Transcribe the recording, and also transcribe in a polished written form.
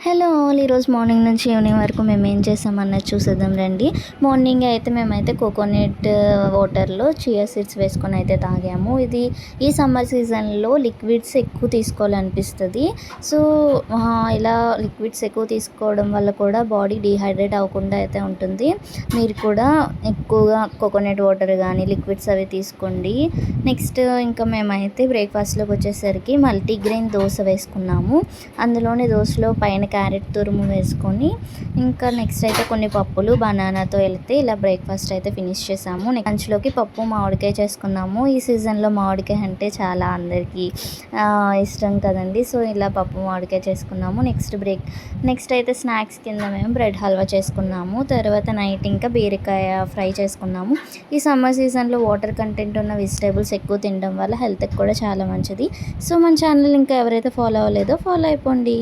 Hello all, ఈరోజు morning నుంచి evening వరకు మేము ఏం చేసామన్నది చూసేద్దాం రండి. మార్నింగ్ అయితే మేమైతే కోకోనట్ వాటర్లో చియా సీడ్స్ వేసుకొని అయితే తాగాము. ఇది ఈ సమ్మర్ సీజన్లో లిక్విడ్స్ ఎక్కువ తీసుకోవాలనిపిస్తుంది. సో ఇలా లిక్విడ్స్ ఎక్కువ తీసుకోవడం వల్ల కూడా బాడీ డీహైడ్రేట్ అవ్వకుండా అయితే ఉంటుంది. మీరు కూడా ఎక్కువగా కోకోనట్ వాటర్ కానీ లిక్విడ్స్ అవి తీసుకోండి. నెక్స్ట్ ఇంకా మేమైతే బ్రేక్ఫాస్ట్లోకి వచ్చేసరికి మల్టీగ్రెయిన్ దోశ వేసుకున్నాము. అందులోని దోశలో పైన క్యారెట్ తురుము వేసుకొని ఇంకా నెక్స్ట్ అయితే కొన్ని పప్పులు బనానాతో వెళ్తే ఇలా బ్రేక్ఫాస్ట్ అయితే ఫినిష్ చేసాము. లంచ్లోకి పప్పు మామిడికాయ చేసుకున్నాము. ఈ సీజన్లో మామిడికాయ అంటే చాలా అందరికీ ఇష్టం కదండి. సో ఇలా పప్పు మామిడికాయ చేసుకున్నాము. నెక్స్ట్ అయితే స్నాక్స్ కింద మేము బ్రెడ్ హల్వా చేసుకున్నాము. తర్వాత నైట్ ఇంకా బీరకాయ ఫ్రై చేసుకున్నాము. ఈ సమ్మర్ సీజన్లో వాటర్ కంటెంట్ ఉన్న వెజిటేబుల్స్ ఎక్కువ తినడం వల్ల హెల్త్కి కూడా చాలా మంచిది. సో మన ఛానల్ ఇంకా ఎవరైతే ఫాలో అవ్వలేదో ఫాలో అయిపోండి.